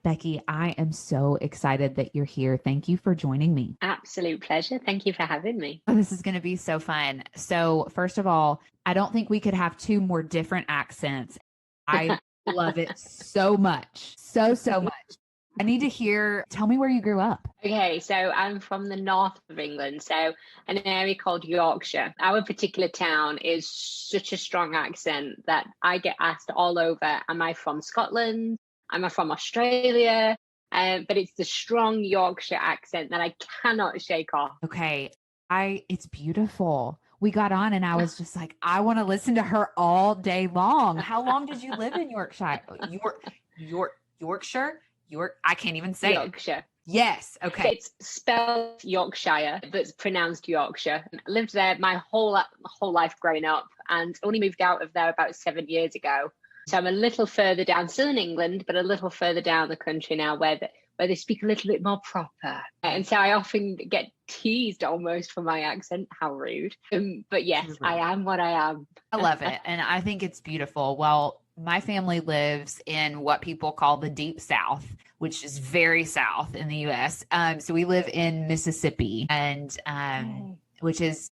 Becky, I am so excited that you're here. Thank you for joining me. Absolute pleasure. Thank you for having me. Oh, this is going to be so fun. So first of all, I don't think we could have two more different accents. I love it so much. So much. I need to hear, tell me where you grew up. Okay, so I'm from the north of England, so an area called Yorkshire. Our particular town is such a strong accent that I get asked all over, am I from Scotland? Am I from Australia? But it's the strong Yorkshire accent that I cannot shake off. Okay, it's beautiful. We got on and I was just like, I want to listen to her all day long. How long did you live in Yorkshire? Yorkshire? I can't even say Yorkshire. It. Yes. Okay. It's spelled Yorkshire, but it's pronounced Yorkshire. I lived there my whole life growing up and only moved out of there about 7 years ago. So I'm a little further down, still in England, but a little further down the country now where they speak a little bit more proper. And so I often get teased almost for my accent. How rude. But yes, I am what I am. I love it. And I think it's beautiful. Well, my family lives in what people call the deep South, which is very south in the U.S. So we live in Mississippi, and which is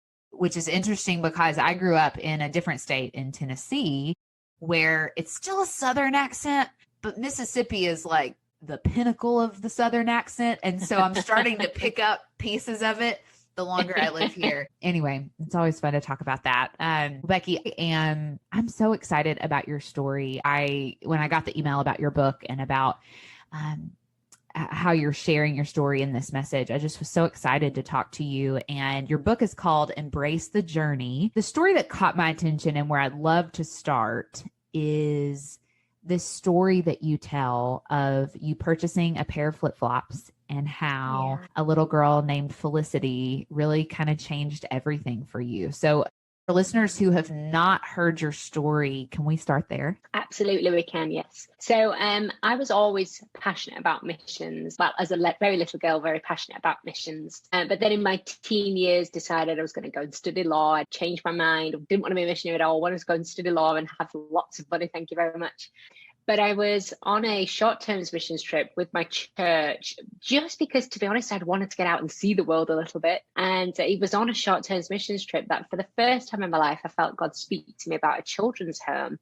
interesting because I grew up in a different state in Tennessee, where it's still a Southern accent, but Mississippi is like the pinnacle of the Southern accent. And so I'm starting to pick up pieces of it the longer I live here. Anyway, it's always fun to talk about that. Becky, I'm so excited about your story. When I got the email about your book and about how you're sharing your story in this message, I just was so excited to talk to you. And your book is called Embrace the Journey. The story that caught my attention and where I'd love to start is this story that you tell of you purchasing a pair of flip-flops and how a little girl named Felicity really kind of changed everything for you. So for listeners who have not heard your story, can we start there? Absolutely, we can, yes. So I was always passionate about missions. Well, as a very little girl, very passionate about missions. But then in my teen years, decided I was going to go and study law. I changed my mind. Didn't want to be a missionary at all. Wanted to go and study law and have lots of money. Thank you very much. But I was on a short-term missions trip with my church, just because, to be honest, I'd wanted to get out and see the world a little bit. And it was on a short-term missions trip that for the first time in my life, I felt God speak to me about a children's home.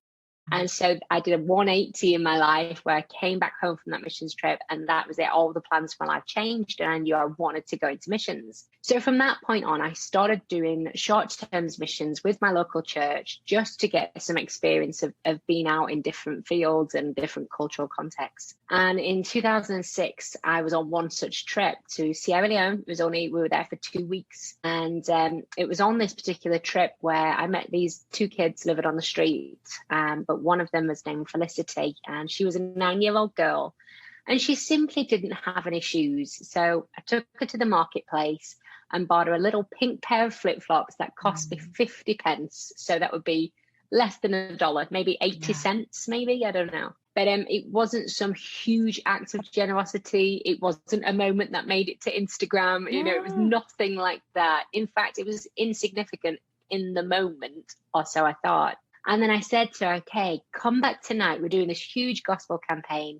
And so I did a 180 in my life where I came back home from that missions trip, and that was it. All the plans for my life changed, and I knew I wanted to go into missions. So from that point on, I started doing short-term missions with my local church just to get some experience of being out in different fields and different cultural contexts. And in 2006, I was on one such trip to Sierra Leone. We were there for 2 weeks. And it was on this particular trip where I met these two kids living on the street. But one of them was named Felicity, and she was a 9-year-old girl. And she simply didn't have any shoes. So I took her to the marketplace and bought her a little pink pair of flip-flops that cost me 50 pence. So that would be less than $1, maybe 80 cents, maybe, I don't know. But it wasn't some huge act of generosity. It wasn't a moment that made it to Instagram. You know, it was nothing like that. In fact, it was insignificant in the moment, or so I thought. And then I said to her, okay, come back tonight. We're doing this huge gospel campaign.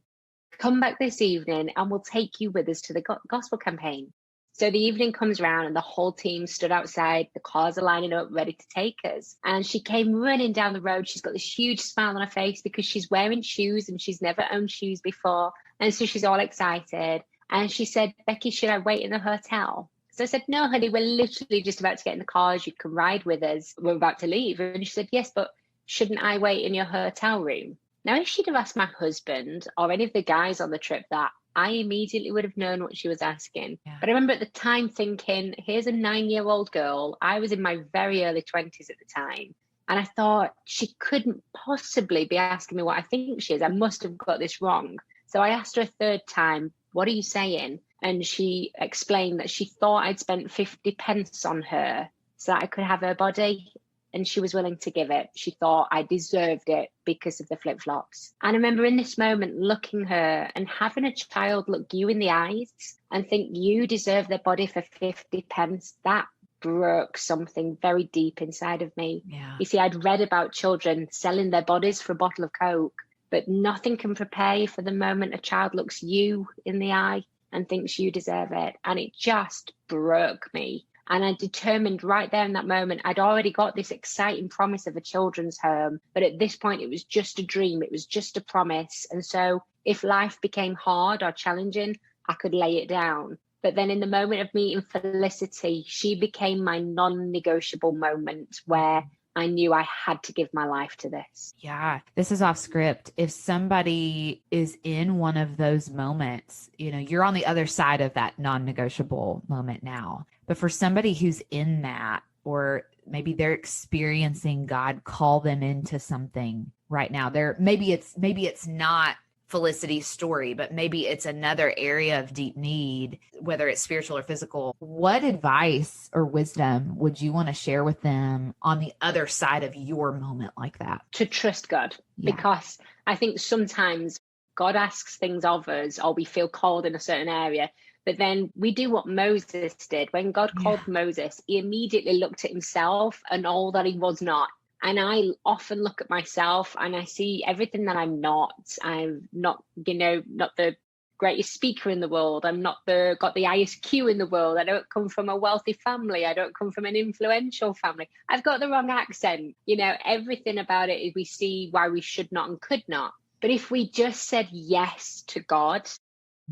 Come back this evening and we'll take you with us to the gospel campaign. So the evening comes around and the whole team stood outside. The cars are lining up, ready to take us. And she came running down the road. She's got this huge smile on her face because she's wearing shoes and she's never owned shoes before. And so she's all excited. And she said, Becky, should I wait in the hotel? So I said, no, honey, we're literally just about to get in the cars. You can ride with us. We're about to leave. And she said, yes, but shouldn't I wait in your hotel room? Now, if she'd have asked my husband or any of the guys on the trip that, I immediately would have known what she was asking. Yeah. But I remember at the time thinking, here's a 9-year-old girl. I was in my very early 20s at the time. And I thought she couldn't possibly be asking me what I think she is. I must have got this wrong. So I asked her a third time, what are you saying? And she explained that she thought I'd spent 50 pence on her so that I could have her body. And she was willing to give it. She thought I deserved it because of the flip-flops. And I remember in this moment looking her and having a child look you in the eyes and think you deserve their body for 50 pence. That broke something very deep inside of me. Yeah. You see, I'd read about children selling their bodies for a bottle of Coke. but nothing can prepare you for the moment a child looks you in the eye and thinks you deserve it. And it just broke me. And I determined right there in that moment, I'd already got this exciting promise of a children's home. But at this point, it was just a dream. It was just a promise. And so if life became hard or challenging, I could lay it down. But then in the moment of meeting Felicity, she became my non-negotiable moment where I knew I had to give my life to this. Yeah, this is off script. If somebody is in one of those moments, you're on the other side of that non-negotiable moment now. But for somebody who's in that, or maybe they're experiencing God call them into something right now, maybe it's not Felicity's story, but maybe it's another area of deep need, whether it's spiritual or physical. What advice or wisdom would you want to share with them on the other side of your moment like that? To trust God, because I think sometimes God asks things of us, or we feel called in a certain area, but then we do what Moses did. When God called Moses, he immediately looked at himself and all that he was not. And I often look at myself and I see everything that I'm not. I'm not, not the greatest speaker in the world. I'm not got the highest Q in the world. I don't come from a wealthy family. I don't come from an influential family. I've got the wrong accent. Everything about it is we see why we should not and could not. But if we just said yes to God,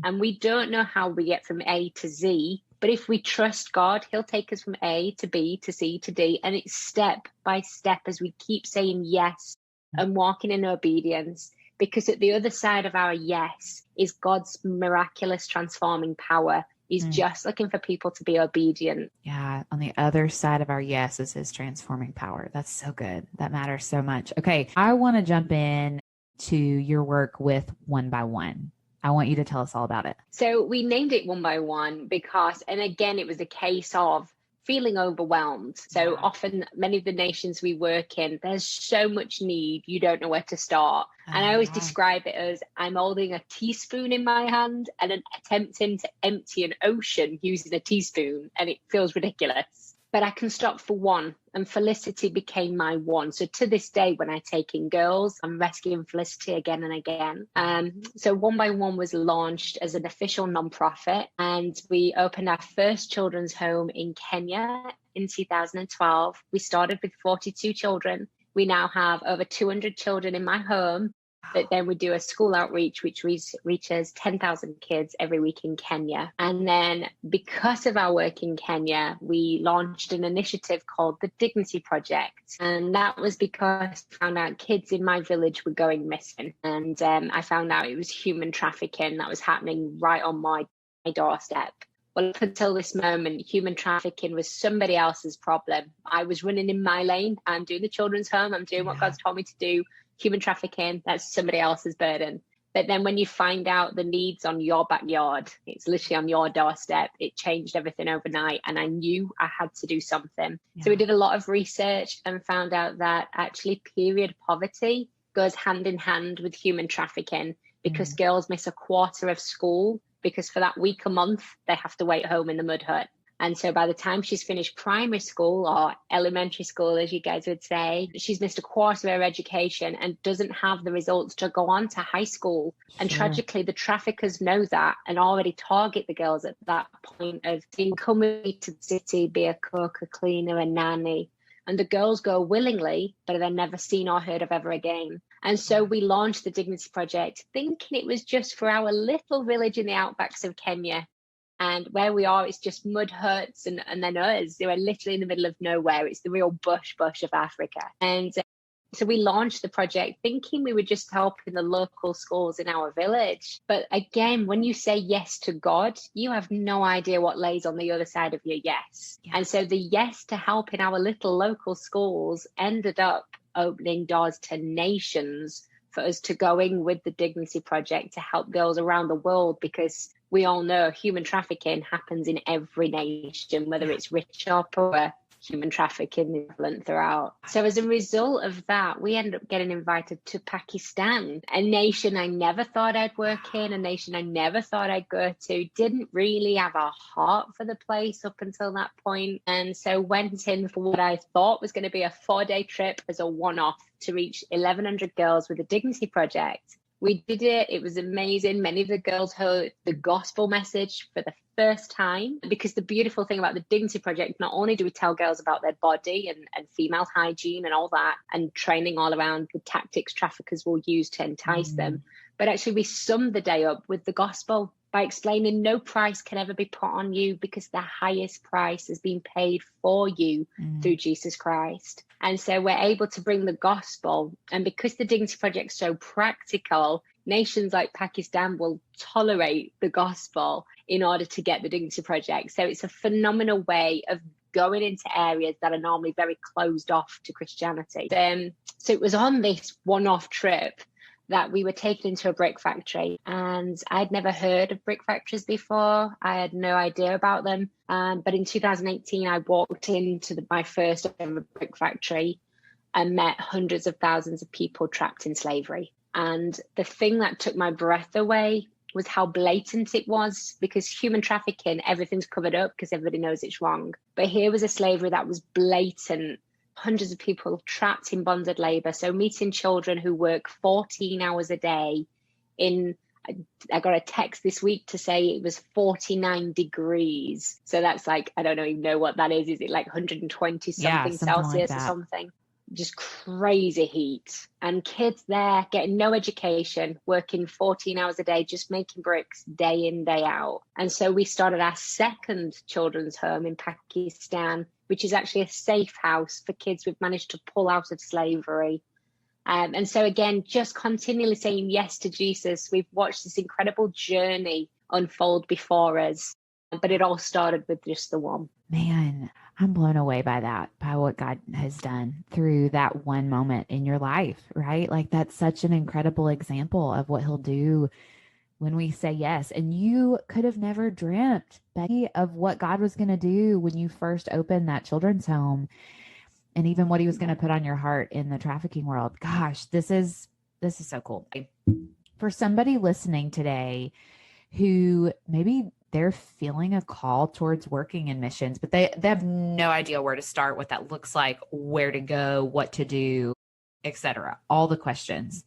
and we don't know how we get from A to Z, but if we trust God, he'll take us from A to B to C to D. And it's step by step as we keep saying yes and walking in obedience. Because at the other side of our yes is God's miraculous transforming power. He's just looking for people to be obedient. Yeah. On the other side of our yes is his transforming power. That's so good. That matters so much. Okay. I want to jump in to your work with One by One. I want you to tell us all about it. So we named it One by One because, and again, it was a case of feeling overwhelmed. So often, many of the nations we work in, there's so much need, you don't know where to start. And I always describe it as I'm holding a teaspoon in my hand and attempting to empty an ocean using a teaspoon, and it feels ridiculous. But I can stop for one, and Felicity became my one. So to this day, when I take in girls, I'm rescuing Felicity again and again. So One by One was launched as an official nonprofit, and we opened our first children's home in Kenya in 2012. We started with 42 children. We now have over 200 children in my home. But then we do a school outreach, which reaches 10,000 kids every week in Kenya. And then because of our work in Kenya, we launched an initiative called the Dignity Project. And that was because I found out kids in my village were going missing. And I found out it was human trafficking that was happening right on my doorstep. Well, up until this moment, human trafficking was somebody else's problem. I was running in my lane. I'm doing the children's home. I'm doing what God's told me to do. Human trafficking, that's somebody else's burden. But then when you find out the needs on your backyard, it's literally on your doorstep, it changed everything overnight. And I knew I had to do something. So we did a lot of research and found out that actually period poverty goes hand in hand with human trafficking, because girls miss a quarter of school because for that week a month, they have to wait home in the mud hut. And so by the time she's finished primary school or elementary school, as you guys would say, she's missed a quarter of her education and doesn't have the results to go on to high school. And tragically, the traffickers know that and already target the girls at that point of saying, come with me to the city, be a cook, a cleaner, a nanny. And the girls go willingly, but they're never seen or heard of ever again. And so we launched the Dignity Project, thinking it was just for our little village in the outbacks of Kenya. And where we are, it's just mud huts and then us. They were literally in the middle of nowhere. It's the real bush of Africa. And so we launched the project thinking we were just helping the local schools in our village. But again, when you say yes to God, you have no idea what lays on the other side of your yes. And so the yes to helping our little local schools ended up opening doors to nations for us to go in with the Dignity Project to help girls around the world, because we all know human trafficking happens in every nation, whether it's rich or poor. human trafficking is prevalent throughout. So as a result of that, we ended up getting invited to Pakistan, a nation I never thought I'd work in, a nation I never thought I'd go to, didn't really have a heart for the place up until that point. And so went in for what I thought was going to be a 4-day trip as a one-off to reach 1,100 girls with the Dignity Project. We did it. It was amazing. Many of the girls heard the gospel message for the first time, because the beautiful thing about the Dignity Project, not only do we tell girls about their body and female hygiene and all that, and training all around the tactics traffickers will use to entice them, but actually we sum the day up with the gospel by explaining no price can ever be put on you because the highest price has been paid for you through Jesus Christ. And so we're able to bring the gospel. And because the Dignity Project is so practical, nations like Pakistan will tolerate the gospel in order to get the Dignity Project. So it's a phenomenal way of going into areas that are normally very closed off to Christianity. So it was on this one-off trip that we were taken into a brick factory, and I'd never heard of brick factories before. I had no idea about them. But in 2018, I walked into my first ever brick factory and met hundreds of thousands of people trapped in slavery. And the thing that took my breath away was how blatant it was, because human trafficking, everything's covered up because everybody knows it's wrong. But here was a slavery that was blatant. Hundreds of people trapped in bonded labor. So meeting children who work 14 hours a day I got a text this week to say it was 49 degrees. So that's like, I don't even know what that is. Is it like 120 something Celsius or something? Just crazy heat. And kids there getting no education, working 14 hours a day, just making bricks day in, day out. And so we started our second children's home in Pakistan, which is actually a safe house for kids we've managed to pull out of slavery. And so again, just continually saying yes to Jesus, we've watched this incredible journey unfold before us. But it all started with just the one. Man, I'm blown away by that, by what God has done through that one moment in your life, right? Like that's such an incredible example of what he'll do when we say yes. And you could have never dreamt, Becky, of what God was going to do when you first opened that children's home, and even what he was going to put on your heart in the trafficking world. Gosh, this is so cool. For somebody listening today who maybe they're feeling a call towards working in missions, but they have no idea where to start, what that looks like, where to go, what to do, etc. All the questions.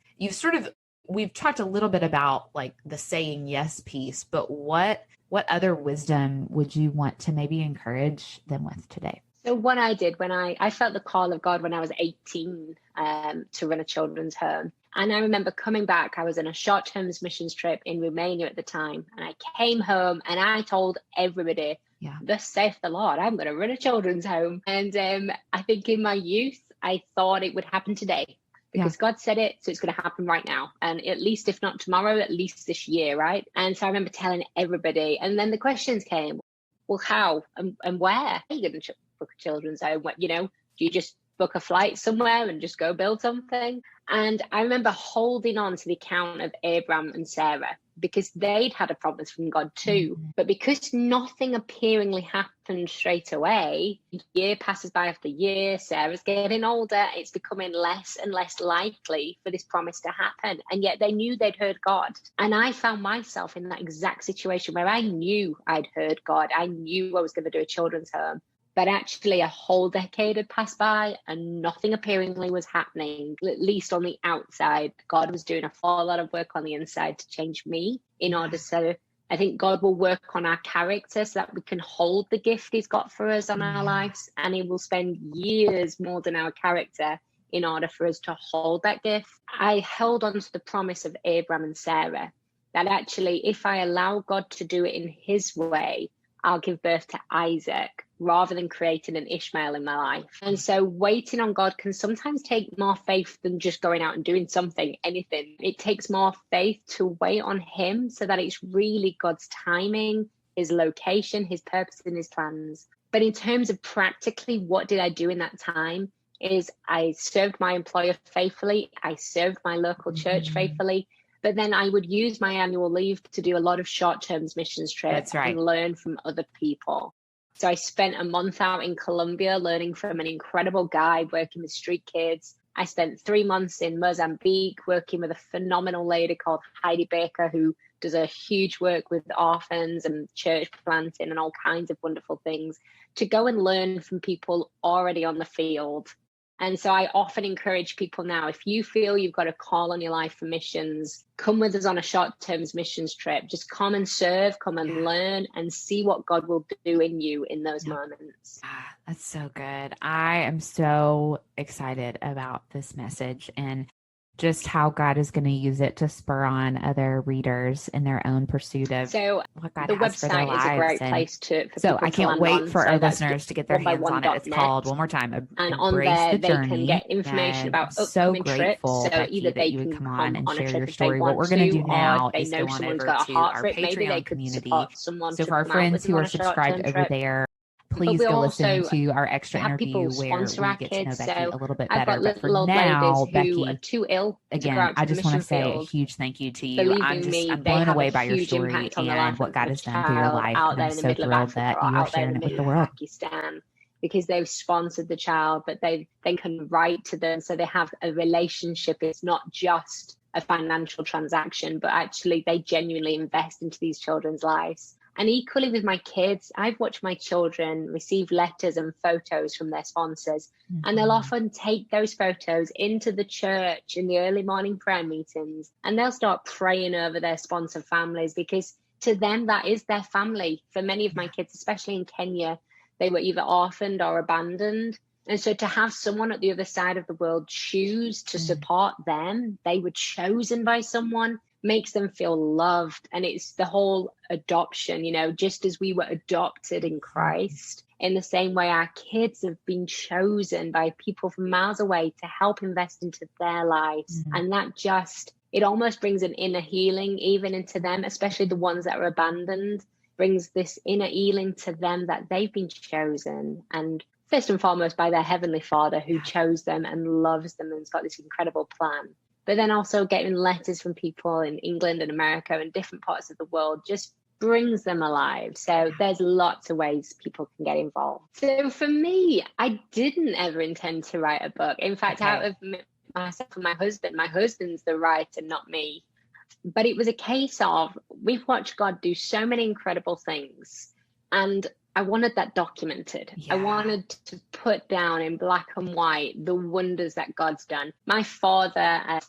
We've talked a little bit about like the saying yes piece, but what other wisdom would you want to maybe encourage them with today? So what I did when I felt the call of God when I was 18 to run a children's home. And I remember coming back, I was on a short-term missions trip in Romania at the time. And I came home and I told everybody, thus saith the Lord, I'm going to run a children's home. And I think in my youth, I thought it would happen today because God said it. So it's going to happen right now. And at least, if not tomorrow, at least this year, right? And so I remember telling everybody. And then the questions came, well, how and where are you going to book a children's home? Do you just book a flight somewhere and just go build something? And I remember holding on to the account of Abraham and Sarah because they'd had a promise from God too. But because nothing appearingly happened straight away, year passes by after year, Sarah's getting older, it's becoming less and less likely for this promise to happen. And yet they knew they'd heard God. And I found myself in that exact situation where I knew I'd heard God. I knew I was going to do a children's home. But actually a whole decade had passed by and nothing appearingly was happening, at least on the outside. God was doing a whole lot of work on the inside to change me in order so I think God will work on our character so that we can hold the gift he's got for us on our lives. And he will spend years molding our character in order for us to hold that gift. I held on to the promise of Abraham and Sarah that actually if I allow God to do it in his way, I'll give birth to Isaac rather than creating an Ishmael in my life. And so waiting on God can sometimes take more faith than just going out and doing something, anything. It takes more faith to wait on him so that it's really God's timing, his location, his purpose and his plans. But in terms of practically what did I do in that time is I served my employer faithfully. I served my local church faithfully. But then I would use my annual leave to do a lot of short-term missions trips and learn from other people. So I spent a month out in Colombia learning from an incredible guide working with street kids. I spent 3 months in Mozambique working with a phenomenal lady called Heidi Baker, who does a huge work with orphans and church planting and all kinds of wonderful things, to go and learn from people already on the field. And so I often encourage people now, if you feel you've got a call on your life for missions, come with us on a short-term missions trip. Just come and serve, come and learn, and see what God will do in you in those moments. That's so good. I am so excited about this message and just how God is going to use it to spur on other readers in their own pursuit of what God the has for their website lives. is a great place for so I can't wait for our that's listeners to get their hands on it. It's called, one more time, and on there they can get information about upcoming trips. So either they can come on and share your story. What we're going to do now is go on over to our Patreon community. So for our friends who are subscribed over there, please go listen to our extra interview where we get to know Becky a little bit better. But for now, Becky, again, I just want to say a huge thank you to you. I'm blown away by your story and what God has done through your life. And I'm so thrilled that you are sharing it with the world. Because they've sponsored the child, but they can write to them. So they have a relationship. It's not just a financial transaction, but actually they genuinely invest into these children's lives. And equally with my kids, I've watched my children receive letters and photos from their sponsors, and they'll often take those photos into the church in the early morning prayer meetings, and they'll start praying over their sponsor families, because to them, that is their family. For many of my kids, especially in Kenya, they were either orphaned or abandoned. And so to have someone at the other side of the world choose to support them, they were chosen by someone, makes them feel loved. And it's the whole adoption, just as we were adopted in Christ, in the same way our kids have been chosen by people from miles away to help invest into their lives. And that it almost brings an inner healing even into them, especially the ones that are abandoned, brings this inner healing to them that they've been chosen, and first and foremost by their Heavenly Father who chose them and loves them and has got this incredible plan. But then also getting letters from people in England and America and different parts of the world just brings them alive. So there's lots of ways people can get involved. So for me, I didn't ever intend to write a book. In fact, out of myself and my husband's the writer, not me. But it was a case of, we've watched God do so many incredible things, and I wanted that documented. I wanted to put down in black and white the wonders that God's done. My father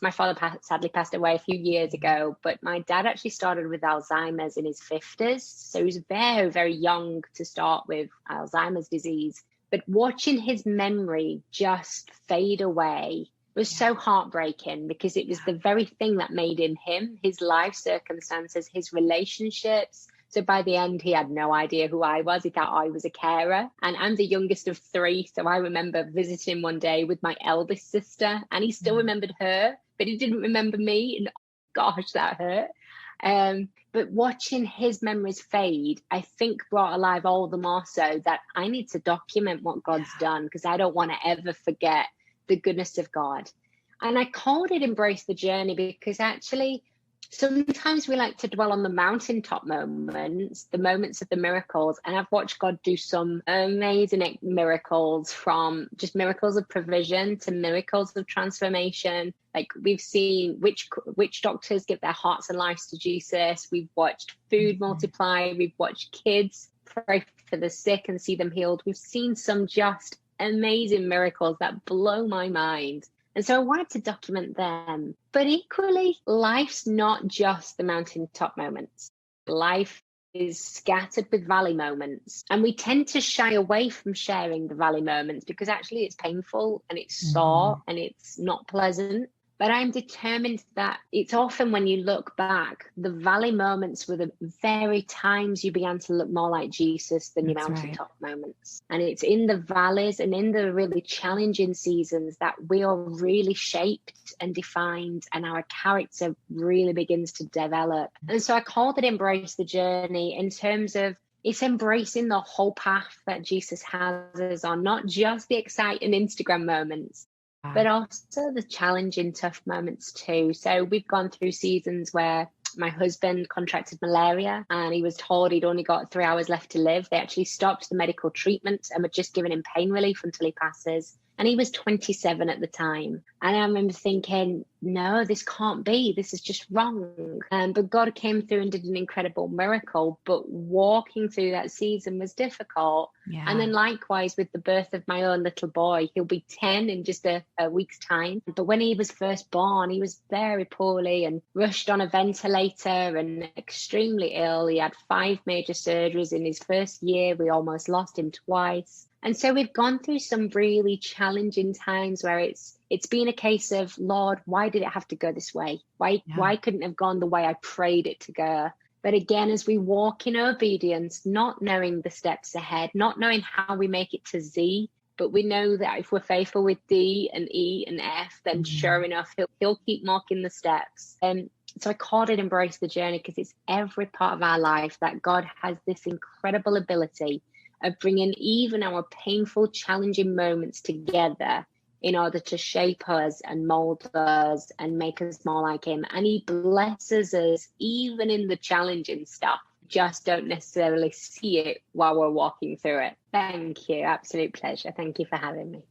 sadly passed away a few years ago, but my dad actually started with Alzheimer's in his 50s. So he was very, very young to start with Alzheimer's disease. But watching his memory just fade away was so heartbreaking, because it was the very thing that made him, his life circumstances, his relationships. So by the end, he had no idea who I was. He thought I was a carer. And I'm the youngest of 3. So I remember visiting him one day with my eldest sister, and he still remembered her, but he didn't remember me. And gosh, that hurt. But watching his memories fade, I think brought alive all the more so that I need to document what God's done, because I don't want to ever forget the goodness of God. And I called it Embrace the Journey, because actually sometimes we like to dwell on the mountaintop moments, the moments of the miracles. And I've watched God do some amazing miracles, from just miracles of provision to miracles of transformation. Like we've seen witch doctors give their hearts and lives to Jesus. We've watched food multiply. We've watched kids pray for the sick and see them healed. We've seen some just amazing miracles that blow my mind. And so I wanted to document them. But equally, life's not just the mountaintop moments. Life is scattered with valley moments. And we tend to shy away from sharing the valley moments because actually it's painful and it's sore and it's not pleasant. But I'm determined that it's often, when you look back, the valley moments were the very times you began to look more like Jesus than your mountaintop moments. And it's in the valleys and in the really challenging seasons that we are really shaped and defined, and our character really begins to develop. And so I called it Embrace the Journey, in terms of it's embracing the whole path that Jesus has us on, not just the exciting Instagram moments, but also the challenging, tough moments too. So we've gone through seasons where My husband contracted malaria and he was told he'd only got 3 hours left to live. They actually stopped the medical treatment and were just giving him pain relief until he passes. And he was 27 at the time. And I remember thinking, no, this can't be. This is just wrong. But God came through and did an incredible miracle. But walking through that season was difficult. Yeah. And then likewise with the birth of my own little boy, he'll be 10 in just a week's time. But when he was first born, he was very poorly and rushed on a ventilator and extremely ill. He had 5 major surgeries in his first year. We almost lost him twice. And so we've gone through some really challenging times where it's been a case of, Lord, why did it have to go this way? Why couldn't it have gone the way I prayed it to go? But again, as we walk in obedience, not knowing the steps ahead, not knowing how we make it to Z, but we know that if we're faithful with D and E and F, then sure enough, he'll keep marking the steps. So I called it Embrace the Journey because it's every part of our life that God has this incredible ability of bringing even our painful, challenging moments together in order to shape us and mold us and make us more like him. And he blesses us even in the challenging stuff. Just don't necessarily see it while we're walking through it. Thank you. Absolute pleasure. Thank you for having me.